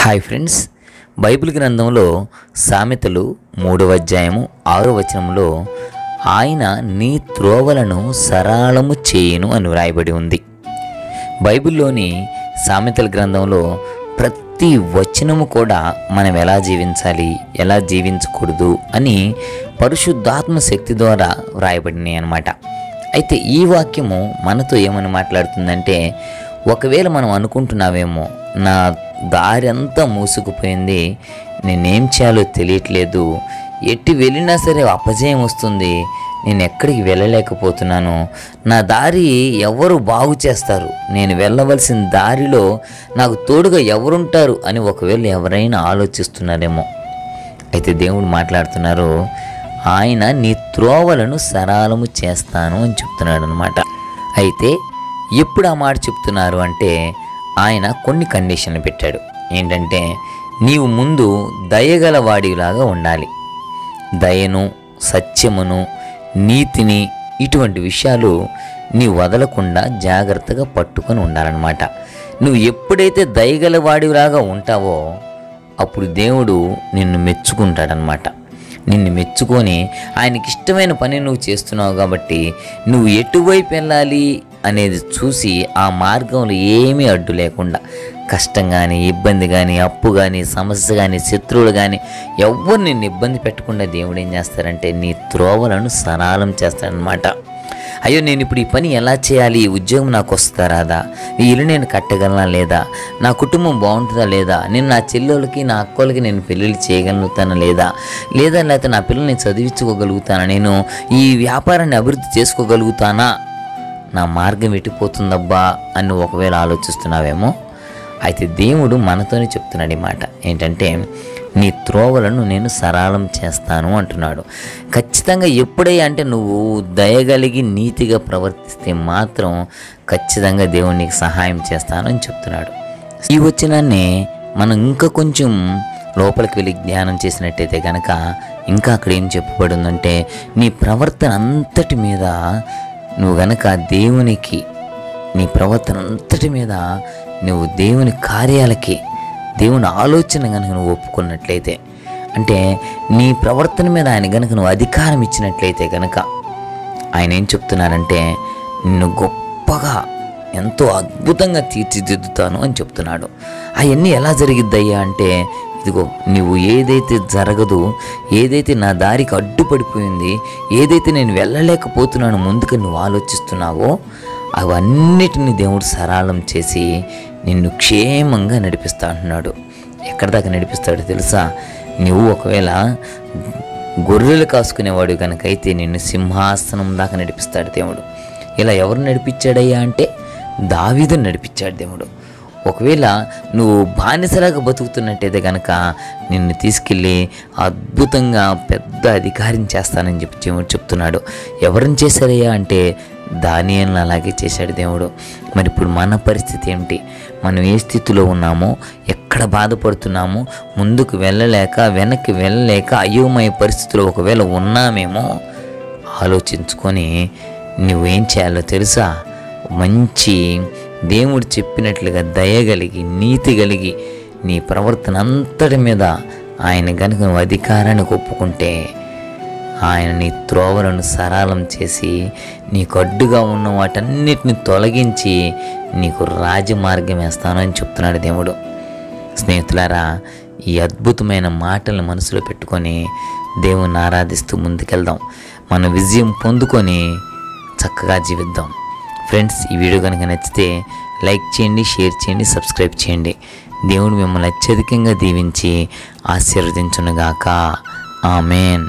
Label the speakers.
Speaker 1: Hi friends, Bible గ్రంథంలో సామెతలు 3వ అధ్యాయము 6వ వచనంలో ఆయన నీ త్రోవలను సరళము చేయును అని వ్రాయబడి ఉంది. బైబిల్లోని సామెతల గ్రంథంలో ప్రతి వచనము కూడా మనం ఎలా జీవించాలి, ఎలా జీవించకూడదు అని పరిశుద్ధాత్మ శక్తి ద్వారా వ్రాయబడినాయి అన్నమాట. అయితే ఈ వాక్యము మనతో ఏమని మాట్లాడుతుందంటే, ఒకవేళ మనం అనుకుంటున్నావేమో నా దారి అంతా మూసుకుపోయింది, నేనేం చేయాలో తెలియట్లేదు, ఎట్టి వెళ్ళినా సరే అపజయం వస్తుంది, నేను ఎక్కడికి వెళ్ళలేకపోతున్నాను, నా దారి ఎవరు బాగు చేస్తారు, నేను వెళ్ళవలసిన దారిలో నాకు తోడుగా ఎవరుంటారు అని ఒకవేళ ఎవరైనా ఆలోచిస్తున్నారేమో. అయితే దేవుడు మాట్లాడుతున్నారు, ఆయన నీ త్రోవలను సరళము చేస్తాను అని చెప్తున్నాడు అనమాట. అయితే ఎప్పుడు ఆ మాట చెప్తున్నారు అంటే, ఆయన కొన్ని కండిషన్లు పెట్టాడు. ఏంటంటే, నీవు ముందు దయగల వాడిలాగా ఉండాలి. దయను, సత్యమును, నీతిని, ఇటువంటి విషయాలు నీ వదలకుండా జాగ్రత్తగా పట్టుకొని ఉండాలన్నమాట. నువ్వు ఎప్పుడైతే దయగల వాడిలాగా ఉంటావో అప్పుడు దేవుడు నిన్ను మెచ్చుకుంటాడనమాట. నిన్ను మెచ్చుకొని ఆయనకి ఇష్టమైన పని నువ్వు చేస్తున్నావు కాబట్టి నువ్వు ఎటువైపు వెళ్ళాలి అనేది చూసి ఆ మార్గంలో ఏమీ అడ్డు లేకుండా, కష్టం కానీ, ఇబ్బంది కానీ, అప్పు కానీ, సమస్య కానీ, శత్రువులు కానీ ఎవరు నిన్ను ఇబ్బంది పెట్టకుండా దేవుడు ఏం చేస్తారంటే నీ త్రోవలను సరళం చేస్తాడనమాట. అయ్యో, నేను ఇప్పుడు ఈ పని ఎలా చేయాలి, ఈ ఉద్యోగం నాకు వస్తుందా రాదా, ఈ ఇల్లు నేను కట్టగలనా లేదా, నా కుటుంబం బాగుంటుందా లేదా, నేను నా చెల్లెళ్ళకి నా అక్కలకి నేను పెళ్ళిళ్ళు చేయగలుగుతానా లేదా, లేకపోతే నా పిల్లల్ని చదివించుకోగలుగుతానా, నేను ఈ వ్యాపారాన్ని అభివృద్ధి చేసుకోగలుగుతానా, నా మార్గం ఎట్టిపోతుందబ్బా అని ఒకవేళ ఆలోచిస్తున్నావేమో. అయితే దేవుడు మనతోనే చెప్తున్నాడు ఈ మాట. ఏంటంటే, నీ త్రోవలను నేను సరళం చేస్తాను అంటున్నాడు. ఖచ్చితంగా ఎప్పుడైనా అంటే నువ్వు దయగలిగి నీతిగా ప్రవర్తిస్తే మాత్రం ఖచ్చితంగా దేవుడు నీకు సహాయం చేస్తాను అని చెప్తున్నాడు. ఈ వచనాన్ని మనం ఇంకా కొంచెం లోపలికి వెళ్ళి ధ్యానం చేసినట్టయితే కనుక ఇంకా అక్కడ ఏం చెప్పబడి ఉందంటే, నీ ప్రవర్తన అంతటి మీద నువ్వు గనక దేవునికి, నీ ప్రవర్తన అంతటి మీద నువ్వు దేవుని కార్యాలకి, దేవుని ఆలోచన కనుక నువ్వు ఒప్పుకున్నట్లయితే, అంటే నీ ప్రవర్తన మీద ఆయన కనుక నువ్వు అధికారం ఇచ్చినట్లయితే కనుక ఆయన ఏం చెప్తున్నారంటే, నిన్ను గొప్పగా ఎంతో అద్భుతంగా తీర్చిదిద్దుతాను అని చెప్తున్నాడు. అవన్నీ ఎలా జరిగిద్దయ్యా అంటే, ఇదిగో నువ్వు ఏదైతే జరగదు, ఏదైతే నా దారికి అడ్డుపడిపోయింది, ఏదైతే నేను వెళ్ళలేకపోతున్నాను ముందుకు నువ్వు ఆలోచిస్తున్నావో అవన్నిటిని దేవుడు సరళం చేసి నిన్ను క్షేమంగా నడిపిస్తా అంటున్నాడు. ఎక్కడి దాకా నడిపిస్తాడో తెలుసా? నువ్వు ఒకవేళ గొర్రెలు కాసుకునేవాడు కనుకైతే నిన్ను సింహాసనం దాకా నడిపిస్తాడు దేవుడు. ఇలా ఎవరు నడిపించాడయ్యా అంటే దావీదుని నడిపించాడు దేవుడు. ఒకవేళ నువ్వు బానిసలాగా బతుకుతున్నట్టయితే కనుక నిన్ను తీసుకెళ్ళి అద్భుతంగా పెద్ద అధికారిని చేస్తానని చెప్పి దేవుడు చెప్తున్నాడు. ఎవరిని చేశారయ్యా అంటే దానియేలును అలాగే చేశాడు దేవుడు. మరి ఇప్పుడు మన పరిస్థితి ఏమిటి? మనం ఏ స్థితిలో ఉన్నామో, ఎక్కడ బాధపడుతున్నామో, ముందుకు వెళ్ళలేక వెనక్కి వెళ్ళలేక అయోమయ పరిస్థితిలో ఒకవేళ ఉన్నామేమో ఆలోచించుకొని నువ్వేం చేయాలో తెలుసా? మంచి దేవుడు చెప్పినట్లుగా దయగలిగి, నీతి కలిగి, నీ ప్రవర్తన అంతటి మీద ఆయన కనుక నువ్వు అధికారాన్ని ఒప్పుకుంటే ఆయన నీ త్రోవలను సరళం చేసి నీకు అడ్డుగా ఉన్న వాటన్నిటిని తొలగించి నీకు రాజమార్గం వేస్తానని చెప్తున్నాడు దేవుడు. స్నేహితులారా, ఈ అద్భుతమైన మాటలను మనసులో పెట్టుకొని దేవుని ఆరాధిస్తూ ముందుకెళ్దాం. మన విజయం పొందుకొని చక్కగా జీవిద్దాం. ఫ్రెండ్స్, ఈ వీడియో కనుక నచ్చితే లైక్ చేయండి, షేర్ చేయండి, సబ్స్క్రైబ్ చేయండి. దేవుడు మిమ్మల్ని అత్యధికంగా దీవించి ఆశీర్వదించునుగాక. ఆమేన్.